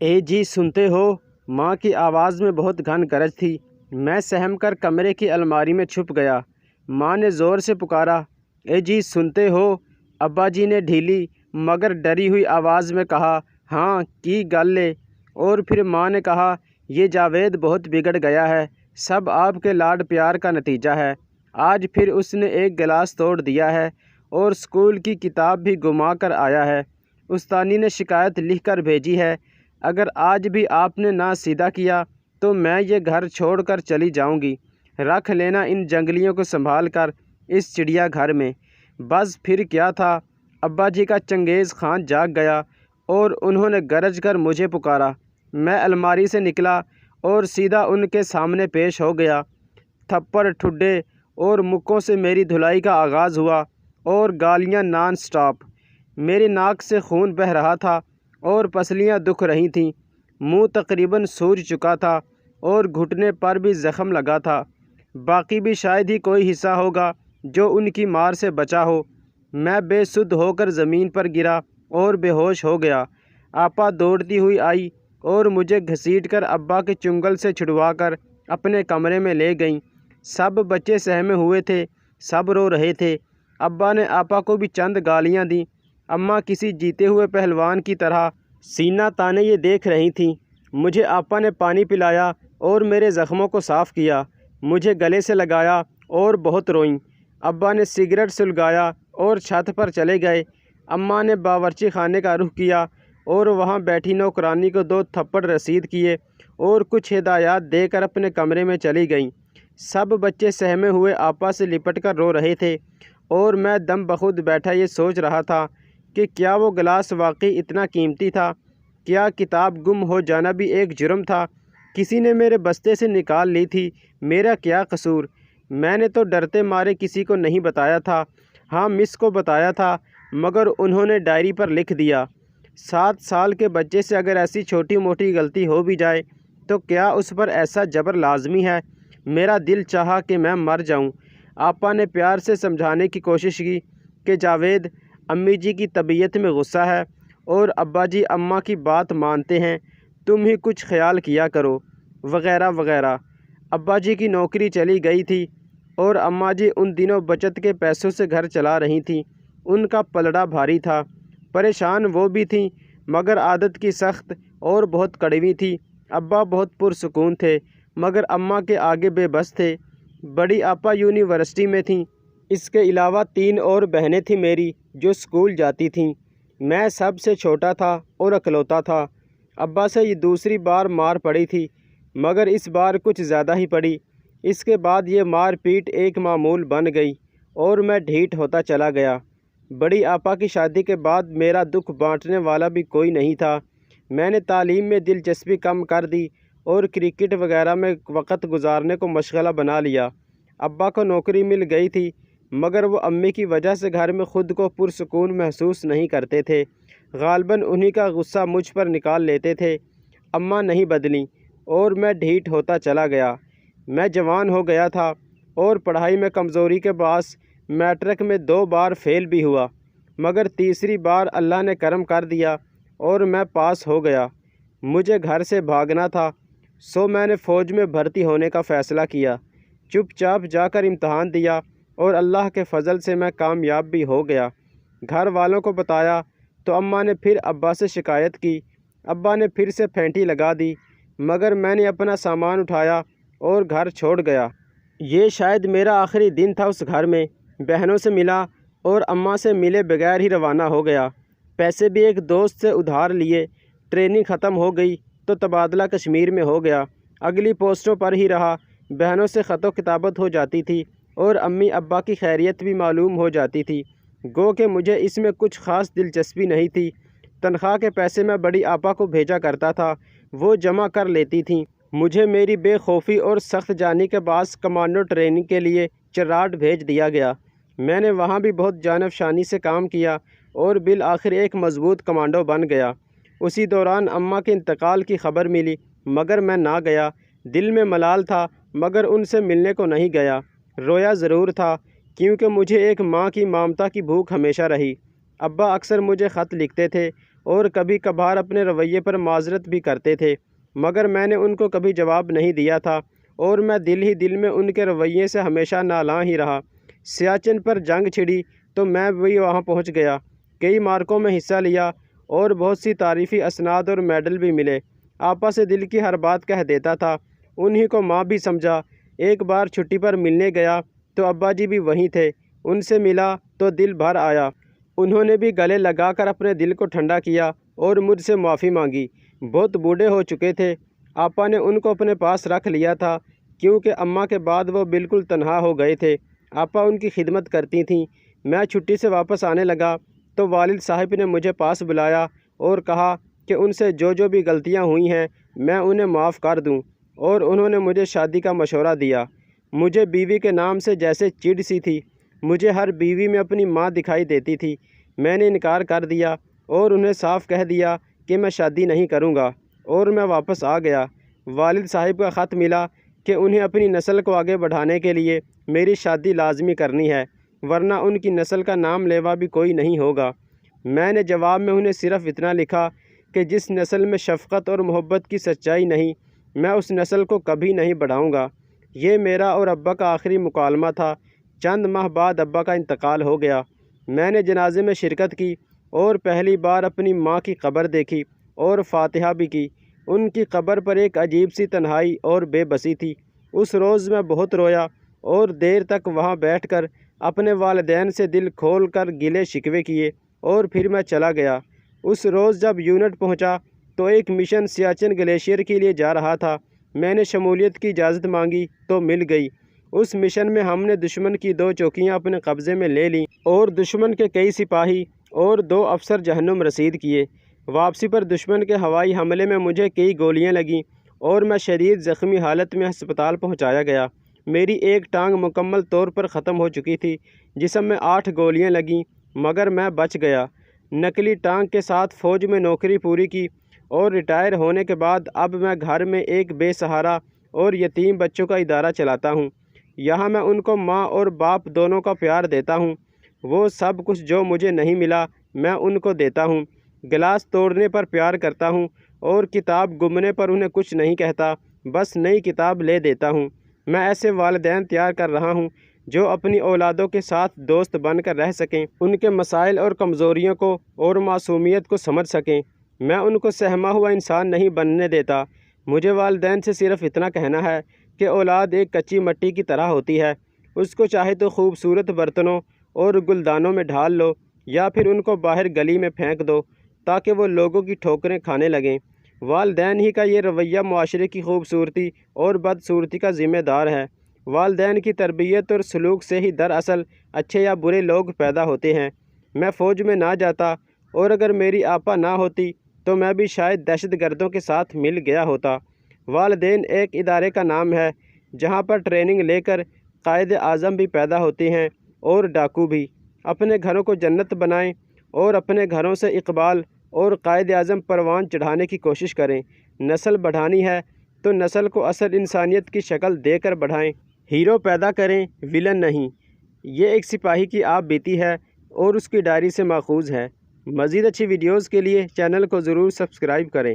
اے جی سنتے ہو؟ ماں کی آواز میں بہت گھن گرج تھی۔ میں سہم کر کمرے کی الماری میں چھپ گیا۔ ماں نے زور سے پکارا، اے جی سنتے ہو؟ ابا جی نے ڈھیلی مگر ڈری ہوئی آواز میں کہا، ہاں کی گل ہے؟ اور پھر ماں نے کہا، یہ جاوید بہت بگڑ گیا ہے، سب آپ کے لاڈ پیار کا نتیجہ ہے۔ آج پھر اس نے ایک گلاس توڑ دیا ہے اور اسکول کی کتاب بھی گما کر آیا ہے۔ استانی نے شکایت لکھ کر بھیجی ہے۔ اگر آج بھی آپ نے نہ سیدھا کیا تو میں یہ گھر چھوڑ کر چلی جاؤں گی۔ رکھ لینا ان جنگلیوں کو سنبھال کر اس چڑیا گھر میں۔ بس پھر کیا تھا، ابا جی کا چنگیز خان جاگ گیا اور انہوں نے گرج کر مجھے پکارا۔ میں الماری سے نکلا اور سیدھا ان کے سامنے پیش ہو گیا۔ تھپڑ، ٹھڈے اور مکوں سے میری دھلائی کا آغاز ہوا اور گالیاں نان سٹاپ۔ میری ناک سے خون بہہ رہا تھا اور پسلیاں دکھ رہی تھیں۔ منہ تقریباً سوج چکا تھا اور گھٹنے پر بھی زخم لگا تھا۔ باقی بھی شاید ہی کوئی حصہ ہوگا جو ان کی مار سے بچا ہو۔ میں بے سدھ ہو کر زمین پر گرا اور بے ہوش ہو گیا۔ آپا دوڑتی ہوئی آئی اور مجھے گھسیٹ کر ابا کے چنگل سے چھڑوا کر اپنے کمرے میں لے گئیں۔ سب بچے سہمے ہوئے تھے، سب رو رہے تھے۔ ابا نے آپا کو بھی چند گالیاں دیں۔ اماں کسی جیتے ہوئے پہلوان کی طرح سینہ تانے یہ دیکھ رہی تھیں۔ مجھے آپا نے پانی پلایا اور میرے زخموں کو صاف کیا، مجھے گلے سے لگایا اور بہت روئیں۔ ابا نے سگریٹ سلگایا اور چھت پر چلے گئے۔ اماں نے باورچی خانے کا رخ کیا اور وہاں بیٹھی نوکرانی کو 2 تھپڑ رسید کیے اور کچھ ہدایات دے کر اپنے کمرے میں چلی گئیں۔ سب بچے سہمے ہوئے آپا سے لپٹ کر رو رہے تھے اور میں دم بخود بیٹھا یہ سوچ رہا تھا کہ کیا وہ گلاس واقعی اتنا قیمتی تھا؟ کیا کتاب گم ہو جانا بھی ایک جرم تھا؟ کسی نے میرے بستے سے نکال لی تھی، میرا کیا قصور؟ میں نے تو ڈرتے مارے کسی کو نہیں بتایا تھا۔ ہاں مس کو بتایا تھا مگر انہوں نے ڈائری پر لکھ دیا۔ 7 سال کے بچے سے اگر ایسی چھوٹی موٹی غلطی ہو بھی جائے تو کیا اس پر ایسا جبر لازمی ہے؟ میرا دل چاہا کہ میں مر جاؤں۔ آپا نے پیار سے سمجھانے کی کوشش کی کہ جاوید، امی جی کی طبیعت میں غصہ ہے اور ابا جی اماں کی بات مانتے ہیں، تم ہی کچھ خیال کیا کرو، وغیرہ وغیرہ۔ ابا جی کی نوکری چلی گئی تھی اور اماں جی ان دنوں بچت کے پیسوں سے گھر چلا رہی تھیں۔ ان کا پلڑا بھاری تھا۔ پریشان وہ بھی تھیں مگر عادت کی سخت اور بہت کڑوی تھی۔ ابا بہت پرسکون تھے مگر اماں کے آگے بے بس تھے۔ بڑی آپا یونیورسٹی میں تھیں۔ اس کے علاوہ 3 اور بہنیں تھیں میری جو اسکول جاتی تھیں۔ میں سب سے چھوٹا تھا اور اکلوتا تھا۔ ابا سے یہ دوسری بار مار پڑی تھی مگر اس بار کچھ زیادہ ہی پڑی۔ اس کے بعد یہ مار پیٹ ایک معمول بن گئی اور میں ڈھیٹ ہوتا چلا گیا۔ بڑی آپا کی شادی کے بعد میرا دکھ بانٹنے والا بھی کوئی نہیں تھا۔ میں نے تعلیم میں دلچسپی کم کر دی اور کرکٹ وغیرہ میں وقت گزارنے کو مشغلہ بنا لیا۔ ابا کو نوکری مل گئی تھی مگر وہ امی کی وجہ سے گھر میں خود کو پرسکون محسوس نہیں کرتے تھے۔ غالباً انہی کا غصہ مجھ پر نکال لیتے تھے۔ اماں نہیں بدلیں اور میں ڈھیٹ ہوتا چلا گیا۔ میں جوان ہو گیا تھا اور پڑھائی میں کمزوری کے باعث میٹرک میں 2 بار فیل بھی ہوا مگر تیسری بار اللہ نے کرم کر دیا اور میں پاس ہو گیا۔ مجھے گھر سے بھاگنا تھا سو میں نے فوج میں بھرتی ہونے کا فیصلہ کیا۔ چپ چاپ جا کر امتحان دیا اور اللہ کے فضل سے میں کامیاب بھی ہو گیا۔ گھر والوں کو بتایا تو اماں نے پھر ابا سے شکایت کی۔ ابا نے پھر سے پھینٹی لگا دی مگر میں نے اپنا سامان اٹھایا اور گھر چھوڑ گیا۔ یہ شاید میرا آخری دن تھا اس گھر میں۔ بہنوں سے ملا اور اماں سے ملے بغیر ہی روانہ ہو گیا۔ پیسے بھی ایک دوست سے ادھار لیے۔ ٹریننگ ختم ہو گئی تو تبادلہ کشمیر میں ہو گیا۔ اگلی پوسٹوں پر ہی رہا۔ بہنوں سے خط و کتابت ہو جاتی تھی اور امی ابا کی خیریت بھی معلوم ہو جاتی تھی۔ گو کہ مجھے اس میں کچھ خاص دلچسپی نہیں تھی۔ تنخواہ کے پیسے میں بڑی آپا کو بھیجا کرتا تھا، وہ جمع کر لیتی تھیں۔ مجھے میری بے خوفی اور سخت جانی کے باعث کمانڈو ٹریننگ کے لیے چراٹ بھیج دیا گیا۔ میں نے وہاں بھی بہت جانب شانی سے کام کیا اور بالآخر ایک مضبوط کمانڈو بن گیا۔ اسی دوران اماں کے انتقال کی خبر ملی مگر میں نہ گیا۔ دل میں ملال تھا مگر ان سے ملنے کو نہیں گیا۔ رویا ضرور تھا کیونکہ مجھے ایک ماں کی ممتا کی بھوک ہمیشہ رہی۔ ابا اکثر مجھے خط لکھتے تھے اور کبھی کبھار اپنے رویے پر معذرت بھی کرتے تھے، مگر میں نے ان کو کبھی جواب نہیں دیا تھا اور میں دل ہی دل میں ان کے رویے سے ہمیشہ نالاں ہی رہا۔ سیاچن پر جنگ چھڑی تو میں بھی وہاں پہنچ گیا، کئی معرکوں میں حصہ لیا اور بہت سی تعریفی اسناد اور میڈل بھی ملے۔ آپا سے دل کی ہر بات کہہ دیتا تھا، انہی کو ماں بھی سمجھا۔ ایک بار چھٹی پر ملنے گیا تو ابا جی بھی وہیں تھے، ان سے ملا تو دل بھر آیا۔ انہوں نے بھی گلے لگا کر اپنے دل کو ٹھنڈا کیا اور مجھ سے معافی مانگی۔ بہت بوڑھے ہو چکے تھے، آپا نے ان کو اپنے پاس رکھ لیا تھا کیونکہ اماں کے بعد وہ بالکل تنہا ہو گئے تھے۔ آپا ان کی خدمت کرتی تھیں۔ میں چھٹی سے واپس آنے لگا تو والد صاحب نے مجھے پاس بلایا اور کہا کہ ان سے جو بھی غلطیاں ہوئی ہیں میں انہیں معاف کر دوں، اور انہوں نے مجھے شادی کا مشورہ دیا۔ مجھے بیوی کے نام سے جیسے چڑ سی تھی، مجھے ہر بیوی میں اپنی ماں دکھائی دیتی تھی۔ میں نے انکار کر دیا اور انہیں صاف کہہ دیا کہ میں شادی نہیں کروں گا، اور میں واپس آ گیا۔ والد صاحب کا خط ملا کہ انہیں اپنی نسل کو آگے بڑھانے کے لیے میری شادی لازمی کرنی ہے، ورنہ ان کی نسل کا نام لیوا بھی کوئی نہیں ہوگا۔ میں نے جواب میں انہیں صرف اتنا لکھا کہ جس نسل میں شفقت اور محبت کی سچائی نہیں، میں اس نسل کو کبھی نہیں بڑھاؤں گا۔ یہ میرا اور ابا کا آخری مکالمہ تھا۔ چند ماہ بعد ابا کا انتقال ہو گیا۔ میں نے جنازے میں شرکت کی اور پہلی بار اپنی ماں کی قبر دیکھی اور فاتحہ بھی کی۔ ان کی قبر پر ایک عجیب سی تنہائی اور بے بسی تھی۔ اس روز میں بہت رویا اور دیر تک وہاں بیٹھ کر اپنے والدین سے دل کھول کر گلے شکوے کیے، اور پھر میں چلا گیا۔ اس روز جب یونٹ پہنچا تو ایک مشن سیاچن گلیشیئر کے لیے جا رہا تھا۔ میں نے شمولیت کی اجازت مانگی تو مل گئی۔ اس مشن میں ہم نے دشمن کی 2 چوکیاں اپنے قبضے میں لے لیں اور دشمن کے کئی سپاہی اور 2 افسر جہنم رسید کیے۔ واپسی پر دشمن کے ہوائی حملے میں مجھے کئی گولیاں لگیں اور میں شدید زخمی حالت میں ہسپتال پہنچایا گیا۔ میری ایک ٹانگ مکمل طور پر ختم ہو چکی تھی، جسم میں 8 گولیاں لگیں، مگر میں بچ گیا۔ نکلی ٹانگ کے ساتھ فوج میں نوکری پوری کی اور ریٹائر ہونے کے بعد اب میں گھر میں ایک بے سہارا اور یتیم بچوں کا ادارہ چلاتا ہوں۔ یہاں میں ان کو ماں اور باپ دونوں کا پیار دیتا ہوں۔ وہ سب کچھ جو مجھے نہیں ملا میں ان کو دیتا ہوں۔ گلاس توڑنے پر پیار کرتا ہوں اور کتاب گمنے پر انہیں کچھ نہیں کہتا، بس نئی کتاب لے دیتا ہوں۔ میں ایسے والدین تیار کر رہا ہوں جو اپنی اولادوں کے ساتھ دوست بن کر رہ سکیں، ان کے مسائل اور کمزوریوں کو اور معصومیت کو سمجھ سکیں۔ میں ان کو سہما ہوا انسان نہیں بننے دیتا۔ مجھے والدین سے صرف اتنا کہنا ہے کہ اولاد ایک کچی مٹی کی طرح ہوتی ہے، اس کو چاہے تو خوبصورت برتنوں اور گلدانوں میں ڈھال لو یا پھر ان کو باہر گلی میں پھینک دو تاکہ وہ لوگوں کی ٹھوکریں کھانے لگیں۔ والدین ہی کا یہ رویہ معاشرے کی خوبصورتی اور بدصورتی کا ذمہ دار ہے۔ والدین کی تربیت اور سلوک سے ہی دراصل اچھے یا برے لوگ پیدا ہوتے ہیں۔ میں فوج میں نہ جاتا اور اگر میری آپا نہ ہوتی تو میں بھی شاید دہشت گردوں کے ساتھ مل گیا ہوتا۔ والدین ایک ادارے کا نام ہے جہاں پر ٹریننگ لے کر قائد اعظم بھی پیدا ہوتے ہیں اور ڈاکو بھی۔ اپنے گھروں کو جنت بنائیں اور اپنے گھروں سے اقبال اور قائد اعظم پروان چڑھانے کی کوشش کریں۔ نسل بڑھانی ہے تو نسل کو اصل انسانیت کی شکل دے کر بڑھائیں، ہیرو پیدا کریں، ویلن نہیں۔ یہ ایک سپاہی کی آپ بیتی ہے اور اس کی ڈائری سے ماخوذ ہے۔ مزید اچھی ویڈیوز کے لیے چینل کو ضرور سبسکرائب کریں۔